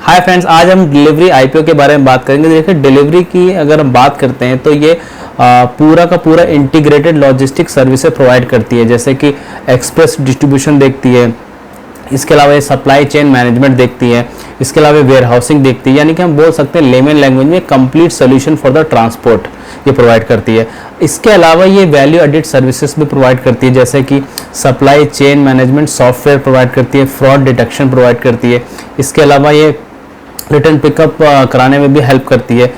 Hi friends, आज हम delivery IPO के बारे में बात करेंगे। देखिए, डिलीवरी की अगर हम बात करते हैं तो ये पूरा का पूरा इंटीग्रेटेड लॉजिस्टिक सर्विसेज प्रोवाइड करती है, जैसे कि एक्सप्रेस डिस्ट्रीब्यूशन देखती है, इसके अलावा ये सप्लाई चेन मैनेजमेंट देखती है, इसके अलावा वेयर हाउसिंग देखती है, यानी कि हम बोल सकते हैं लेमन लैंग्वेज में complete solution for the transport ये प्रोवाइड करती है। इसके अलावा ये वैल्यू एडिड सर्विसेज भी प्रोवाइड करती है, जैसे कि supply chain management software provide करती है, फ्रॉड डिटेक्शन प्रोवाइड करती है, इसके अलावा ये रिटर्न पिकअप कराने में भी हेल्प करती है।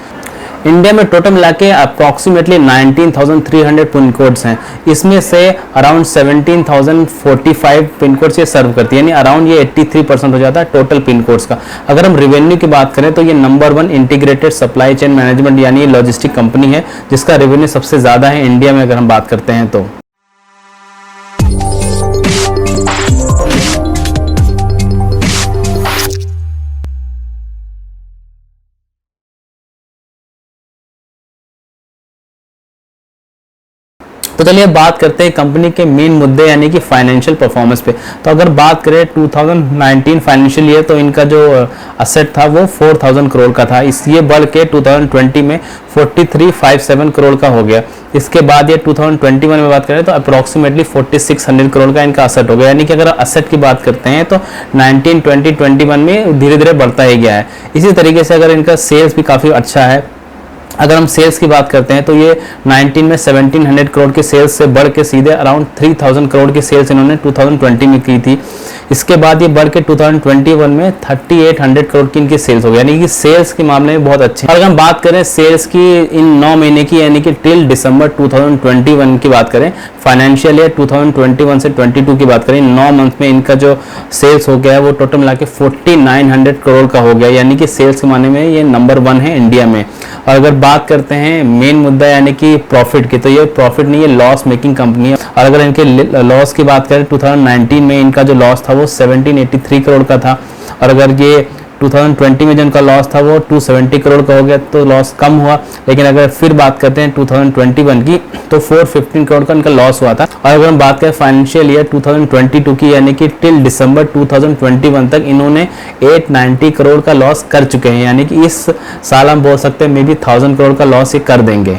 इंडिया में टोटल मिला के अप्रॉक्सीमेटली 19,300 पिन कोड्स हैं, इसमें से अराउंड 17,045 पिन कोड्स ये सर्व करती है, यानी अराउंड ये 83% हो जाता है टोटल पिन कोड्स का। अगर हम रेवेन्यू की बात करें तो ये number 1 integrated supply chain management यानी लॉजिस्टिक कंपनी है, जिसका रेवेन्यू सबसे ज़्यादा है इंडिया में अगर हम बात करते हैं तो। तो चलिए बात करते हैं कंपनी के मेन मुद्दे यानी कि फाइनेंशियल परफॉर्मेंस पे। तो अगर बात करें 2019 फाइनेंशियल ईयर तो इनका जो असेट था वो 4,000 करोड़ का था, इस ये बढ़ के 2020 में 4357 करोड़ का हो गया। इसके बाद ये 2021 में बात करें तो अप्रॉक्सीमेटली 4600 करोड़ का इनका असेट हो गया, यानी कि अगर असेट की बात करते हैं तो 19, 20, 21 में धीरे धीरे बढ़ता ही गया है। इसी तरीके से अगर इनका सेल्स भी काफ़ी अच्छा है। अगर हम सेल्स की बात करते हैं तो ये 19 में 1700 करोड़ के सेल्स से बढ़ के सीधे अराउंड 3000 करोड़ की सेल्स इन्होंने 2020 में की थी। इसके बाद ये बढ़ के 2021 में 3800 करोड़ की इनकी सेल्स हो गई, यानी कि सेल्स के मामले में बहुत अच्छे हैं। और अगर हम बात करें सेल्स की इन 9 महीने की, यानी कि टिल दिसंबर 2021 की बात करें, फाइनेंशियल ईयर 2021 से 22 की बात करें, 9 मंथ में इनका जो सेल्स हो गया है वो टोटल मिला के 4900 करोड़ का हो गया, यानी कि सेल्स के मामले में ये नंबर 1 है इंडिया में। और अगर बात करते हैं मेन मुद्दा यानी कि प्रॉफिट की, तो ये प्रॉफिट नहीं, ये लॉस मेकिंग कंपनी है। और अगर इनके लॉस की बात करें 2019 में इनका जो लॉस था वो 1783 करोड़ का था, और अगर ये 2020 में जो इनका लॉस था वो 270 करोड़ का हो गया, तो लॉस कम हुआ। लेकिन अगर फिर बात करते हैं 2021 की तो 415 करोड़ का इनका लॉस हुआ था। और अगर हम बात करें फाइनेंशियल ईयर 2022 की, यानी कि टिल दिसंबर 2021 तक इन्होंने 890 करोड़ का लॉस कर चुके हैं, यानी कि इस साल हम बोल सकते हैं मे बी 1000 करोड़ का लॉस ये कर देंगे।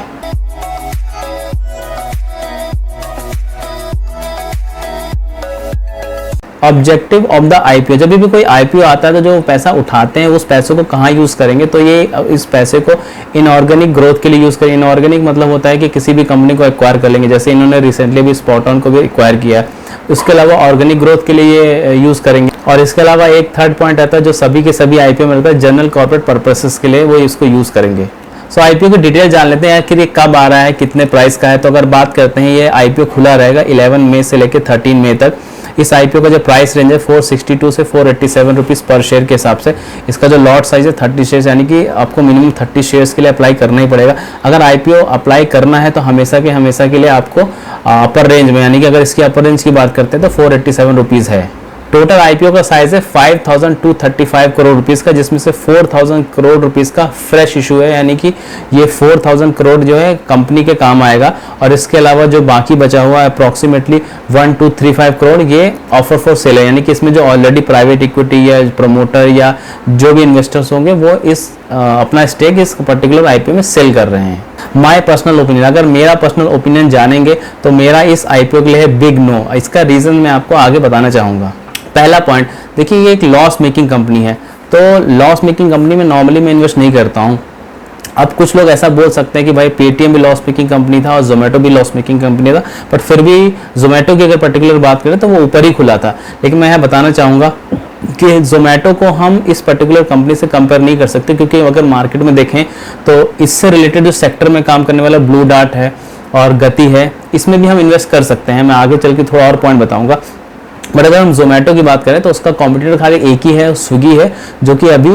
ऑब्जेक्टिव ऑफ द आईपीओ, जब भी कोई आईपीओ आता है तो जो पैसा उठाते हैं उस पैसों को कहाँ यूज़ करेंगे, तो ये इस पैसे को इनऑर्गेनिक ग्रोथ के लिए यूज़ करेंगे। इनऑर्गेनिक मतलब होता है कि किसी भी कंपनी को एक्वायर कर लेंगे, जैसे इन्होंने रिसेंटली भी स्पॉट ऑन को भी एक्वायर किया। उसके अलावा ऑर्गेनिक ग्रोथ के लिए ये यूज़ करेंगे। और इसके अलावा एक थर्ड पॉइंट आता है जो सभी के सभी आईपीओ में रहता है, जनरल कॉर्पोरेट पर्पसेस के लिए वो इसको यूज़ करेंगे। सो आईपीओ की डिटेल जान लेते हैं कि ये कब आ रहा है, कितने प्राइस का है। तो अगर बात करते हैं ये आईपीओ खुला रहेगा 11 मई से लेकर 13 मई तक। इस आईपीओ का जो प्राइस रेंज है 462 से 487 रुपीज़ पर शेयर के हिसाब से। इसका जो लॉट साइज है 30 शेयर्स, यानी कि आपको मिनिमम 30 शेयर्स के लिए अप्लाई करना ही पड़ेगा। अगर आईपीओ अप्लाई करना है तो हमेशा के लिए आपको अपर रेंज में, यानी कि अगर इसकी अपर रेंज की बात करते हैं तो 487 रुपीज़ है। टोटल आईपीओ का साइज है 5235 करोड़ रुपीस का, जिसमें से 4000 करोड़ रुपीस का फ्रेश इशू है, यानी कि ये 4000 करोड़ जो है कंपनी के काम आएगा। और इसके अलावा जो बाकी बचा हुआ है अप्रॉक्सीमेटली 1235 करोड़ ये ऑफर फॉर सेल है, यानी कि इसमें जो ऑलरेडी प्राइवेट इक्विटी या प्रमोटर या जो भी इन्वेस्टर्स होंगे वो इस अपना स्टेक इस पर्टिकुलर आईपीओ में सेल कर रहे हैं। माय पर्सनल ओपिनियन, अगर मेरा पर्सनल ओपिनियन जानेंगे तो मेरा इस आईपीओ के लिए है बिग नो। इसका रीज़न मैं आपको आगे बताना चाहूँगा। पहला पॉइंट, देखिए ये एक लॉस मेकिंग कंपनी है, तो लॉस मेकिंग कंपनी में नॉर्मली मैं इन्वेस्ट नहीं करता हूँ। अब कुछ लोग ऐसा बोल सकते हैं कि भाई पेटीएम भी लॉस मेकिंग कंपनी था और जोमेटो भी लॉस मेकिंग कंपनी था, बट फिर भी जोमेटो की अगर पर्टिकुलर बात करें तो वो ऊपर ही खुला था। लेकिन मैं यह बताना चाहूँगा कि जोमेटो को हम इस पर्टिकुलर कंपनी से कंपेयर नहीं कर सकते, क्योंकि अगर मार्केट में देखें तो इससे रिलेटेड जो सेक्टर में काम करने वाला ब्लू डार्ट है और गति है, इसमें भी हम इन्वेस्ट कर सकते हैं। मैं आगे चल के थोड़ा और पॉइंट बताऊँगा। बट अगर हम जोमेटो की बात करें तो उसका कॉम्पिटिटर खाली एक ही है, स्विगी है, जो कि अभी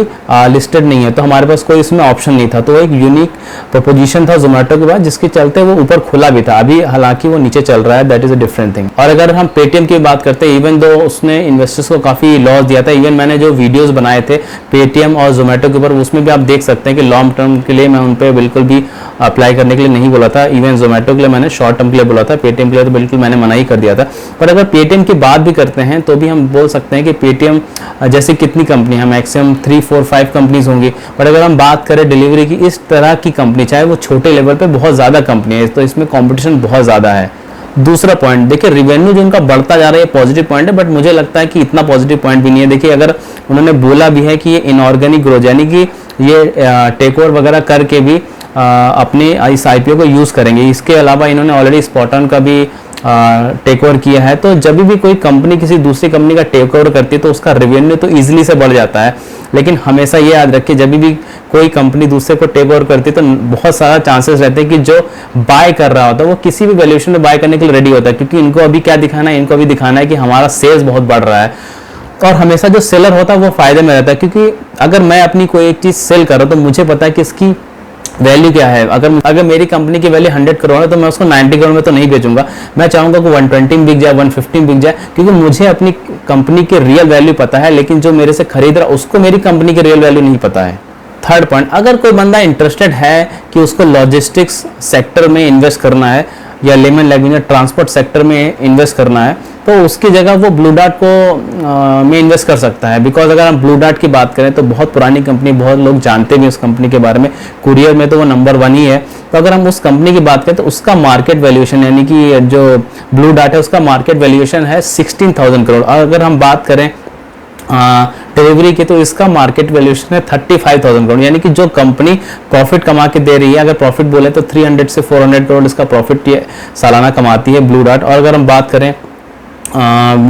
लिस्टेड नहीं है, तो हमारे पास कोई इसमें ऑप्शन नहीं था। तो एक यूनिक प्रोपोजिशन था जोमेटो के बाद, जिसके चलते वो ऊपर खुला भी था। अभी हालांकि वो नीचे चल रहा है, that is a different thing. और अगर हम पेटीएम की बात करते हैं, इवन दो उसने इन्वेस्टर्स को काफ़ी लॉस दिया था, इवन मैंने जो वीडियोज बनाए थे पेटीएम और जोमेटो के ऊपर, उसमें भी आप देख सकते हैं कि लॉन्ग टर्म के लिए मैं उन पर बिल्कुल भी अप्लाई करने के लिए नहीं बोला था। इवन जोमेटो के लिए मैंने शॉर्ट टर्म के लिए बोला था, पेटीएम के लिए तो बिल्कुल मैंने मना ही कर दिया था। पर अगर पेटीएम की बात भी करते हैं तो भी हम बोल सकते हैं कि पेटीएम जैसे कितनी कंपनी है, मैक्सिमम 3, 4, 5 कंपनीज होंगी। बट अगर हम बात करें डिलीवरी की, इस तरह की कंपनी चाहे वो छोटे लेवल पे बहुत ज़्यादा कंपनी है, तो इसमें कंपटीशन बहुत ज़्यादा है। दूसरा पॉइंट देखिए, रिवेन्यू जो उनका बढ़ता जा रहा है पॉजिटिव पॉइंट है, बट मुझे लगता है कि इतना पॉजिटिव पॉइंट भी नहीं है। देखिए अगर उन्होंने बोला भी है कि ये इनऑर्गेनिक ग्रोथ, यानी कि ये टेक ओवर वगैरह करके भी अपने इस आईपीओ को यूज़ करेंगे। इसके अलावा इन्होंने ऑलरेडी स्पॉट ऑन का भी टेक ओवर किया है। तो जब भी कोई कंपनी किसी दूसरी कंपनी का टेक ओवर करती है तो उसका रेवेन्यू तो ईजिली से बढ़ जाता है। लेकिन हमेशा ये याद रखिए, जब भी कोई कंपनी दूसरे को टेक ओवर करती है तो बहुत सारा चांसेस रहते हैं कि जो बाय कर रहा होता है वो किसी भी वैल्यूएशन में बाय करने के लिए रेडी होता है, क्योंकि इनको अभी क्या दिखाना है, इनको अभी दिखाना है कि हमारा सेल्स बहुत बढ़ रहा है। और हमेशा जो सेलर होता है वो फायदे में रहता है, क्योंकि अगर मैं अपनी कोई एक चीज़ सेल कर रहा हूँ तो मुझे पता है कि इसकी वैल्यू क्या है। अगर मेरी कंपनी की वैल्यू 100 करोड़ है तो मैं उसको 90 करोड़ में तो नहीं बेचूंगा, मैं चाहूंगा कि 120 में बिक जाए, 150 में बिक जाए, क्योंकि मुझे अपनी कंपनी की रियल वैल्यू पता है, लेकिन जो मेरे से खरीद रहा है उसको मेरी कंपनी की रियल वैल्यू नहीं पता है। थर्ड पॉइंट, अगर कोई बंदा इंटरेस्टेड है कि उसको लॉजिस्टिक्स सेक्टर में इन्वेस्ट करना है या लेमन लैंग्वेज ट्रांसपोर्ट सेक्टर में इन्वेस्ट करना है, तो उसकी जगह वो ब्लू डार्ट को में इन्वेस्ट कर सकता है। बिकॉज अगर हम ब्लू डार्ट की बात करें तो बहुत पुरानी कंपनी, बहुत लोग जानते भी उस कंपनी के बारे में, कुरियर में तो वो नंबर 1 ही है। तो अगर हम उस कंपनी की बात करें तो उसका मार्केट वैल्यूएशन, यानी कि जो ब्लू डार्ट है उसका मार्केट वैल्यूएशन है 16,000 करोड़। और अगर हम बात करें डिलीवरी की तो इसका मार्केट वैल्यूएशन है 35,000 करोड़, यानी कि जो कंपनी प्रॉफिट कमा के दे रही है, अगर प्रॉफिट बोले तो 300 से 400 करोड़ इसका प्रॉफिट ये सालाना कमाती है ब्लू डार्ट। और अगर हम बात करें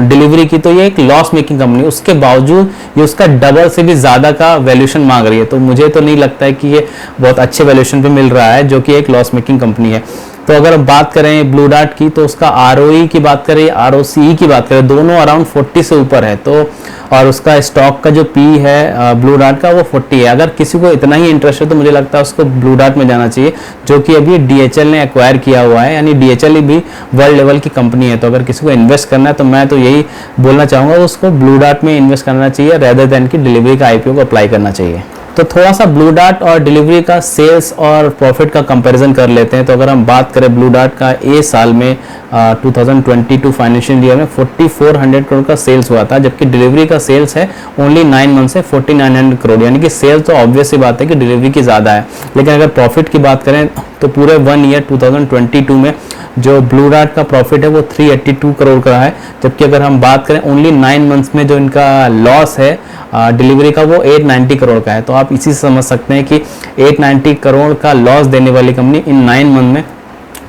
डिलीवरी की तो ये एक लॉस मेकिंग कंपनी, उसके बावजूद ये उसका डबल से भी ज़्यादा का वैल्यूएशन मांग रही है। तो मुझे तो नहीं लगता है कि ये बहुत अच्छे वैल्यूएशन पे मिल रहा है, जो कि एक लॉस मेकिंग कंपनी है। तो अगर हम बात करें ब्लू डार्ट की तो उसका आरओई की बात करें, आरओसीई की बात करें, दोनों अराउंड 40 से ऊपर है। तो और उसका स्टॉक का जो पी है ब्लू डार्ट का वो 40 है। अगर किसी को इतना ही इंटरेस्ट है तो मुझे लगता है उसको ब्लू डार्ट में जाना चाहिए, जो कि अभी डीएचएल ने एक्वायर किया हुआ है, यानी डीएचएल भी वर्ल्ड लेवल की कंपनी है। तो अगर किसी को इन्वेस्ट करना है तो मैं तो यही बोलना चाहूँगा उसको ब्लू डार्ट में इन्वेस्ट करना चाहिए, रेदर देन कि डिलीवरी का आईपीओ को अप्लाई करना चाहिए। तो थोड़ा सा ब्लू डार्ट और डिलीवरी का सेल्स और प्रॉफिट का कंपैरिजन कर लेते हैं। तो अगर हम बात करें ब्लू डार्ट का, ए साल में 2022 फाइनेंशियल ईयर में 4400 करोड़ का सेल्स हुआ था, जबकि डिलीवरी का सेल्स है ओनली 9 मंथ से 4900 करोड़, यानी कि सेल्स तो ऑब्वियस सी बात है कि डिलीवरी की ज़्यादा है। लेकिन अगर प्रॉफिट की बात करें तो पूरे 1 ईयर 2022 में जो ब्लू डार्ट का प्रॉफिट है वो 382 करोड़ का है, जबकि अगर हम बात करें ओनली 9 मंथ्स में जो इनका लॉस है डिलीवरी का वो 890 करोड़ का है। तो आप इसी से समझ सकते हैं कि 890 करोड़ का लॉस देने वाली कंपनी इन 9 मंथ में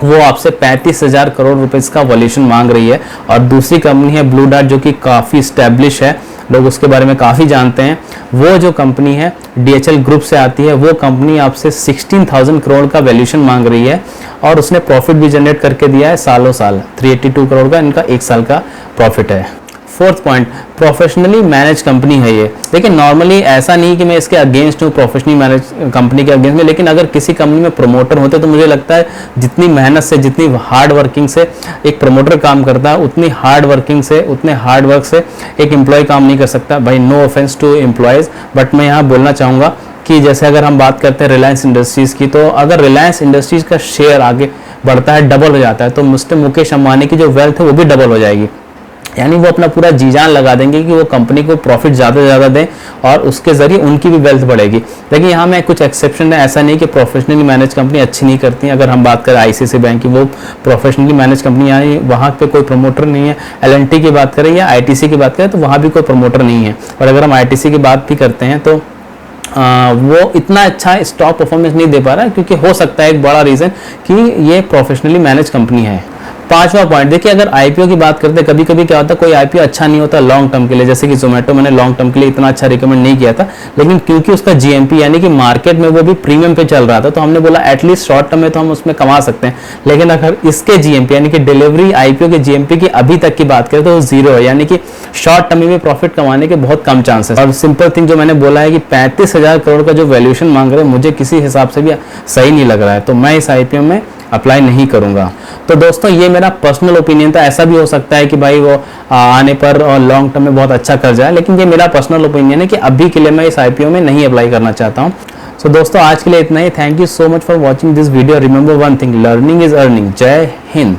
वो आपसे 35,000 करोड़ रुपए का वैल्यूएशन मांग रही है। और दूसरी कंपनी है ब्लू डार्ट जो कि काफ़ी स्टैब्लिश है, लोग उसके बारे में काफ़ी जानते हैं। वो जो कंपनी है डीएचएल ग्रुप से आती है, वो कंपनी आपसे 16,000 करोड़ का वैल्यूएशन मांग रही है और उसने प्रॉफिट भी जनरेट करके दिया है सालों साल, 382 करोड़ का इनका 1 साल का प्रॉफिट है। Fourth point, professionally manage company है ये। लेकिन नॉर्मली ऐसा नहीं कि मैं इसके अगेंस्ट हूँ, प्रोफेशनली मैनेज कंपनी के अगेंस्ट में, लेकिन अगर किसी कंपनी में प्रमोटर होते तो मुझे लगता है जितनी मेहनत से, जितनी हार्ड वर्किंग से एक प्रमोटर काम करता है, उतनी हार्ड वर्किंग से, उतने हार्ड वर्क से एक एम्प्लॉय काम नहीं कर सकता। भाई no offence to employees, but मैं यहाँ बोलना चाहूँगा कि जैसे अगर हम बात करते हैं रिलायंस इंडस्ट्रीज़ की, तो अगर रिलायंस इंडस्ट्रीज़ का शेयर आगे बढ़ता है, डबल हो जाता है, तो मिस्टर मुकेश अंबानी की जो वेल्थ है वो भी डबल हो जाएगी। यानी वो अपना पूरा जी जान लगा देंगे कि वो कंपनी को प्रॉफिट ज़्यादा से ज़्यादा दें और उसके ज़रिए उनकी भी वेल्थ बढ़ेगी। लेकिन यहाँ में कुछ एक्सेप्शन है, ऐसा नहीं कि प्रोफेशनली मैनेज कंपनी अच्छी नहीं करती हैं। अगर हम बात करें आईसीआईसीआई बैंक की, वो प्रोफेशनली मैनेज कंपनी, यानी वहाँ पे कोई प्रमोटर नहीं है। एलएनटी की बात करें या आईटीसी की बात करें तो वहाँ भी कोई प्रमोटर नहीं है। और अगर हम आईटीसी की बात भी करते हैं तो वो इतना अच्छा स्टॉक परफॉर्मेंस नहीं दे पा रहा है, क्योंकि हो सकता है एक बड़ा रीज़न कि ये प्रोफेशनली मैनेज कंपनी है। पांचवा पॉइंट देखिए, अगर आईपीओ की बात करते हैं, कभी कभी क्या होता है कोई आईपीओ अच्छा नहीं होता लॉन्ग टर्म के लिए, जैसे कि जोमेटो मैंने लॉन्ग टर्म के लिए इतना अच्छा रिकमेंड नहीं किया था, लेकिन क्योंकि उसका जीएमपी यानी कि मार्केट में वो भी प्रीमियम पे चल रहा था, तो हमने बोला एटलीस्ट शॉर्ट टर्म में तो हम उसमें कमा सकते हैं। लेकिन अगर इसके जीएमपी यानी कि डिलीवरी आईपीओ के जीएमपी की अभी तक की बात करें तो वो 0 है, यानी कि शॉर्ट टर्म में प्रॉफिट कमाने के बहुत कम चांसेस। और सिंपल थिंग जो मैंने बोला है कि 35,000 करोड़ का जो वैल्यूएशन मांग रहे हैं, मुझे किसी हिसाब से भी सही नहीं लग रहा है, तो मैं इस आईपीओ में अप्लाई नहीं करूंगा। तो दोस्तों ये मेरा पर्सनल ओपिनियन था, ऐसा भी हो सकता है कि भाई वो आने पर और लॉन्ग टर्म में बहुत अच्छा कर जाए, लेकिन ये मेरा पर्सनल ओपिनियन है कि अभी के लिए मैं इस आईपीओ में नहीं अप्लाई करना चाहता हूँ। सो दोस्तों आज के लिए इतना ही। Thank you so much for watching this video. Remember one thing, learning is earning. जय हिंद।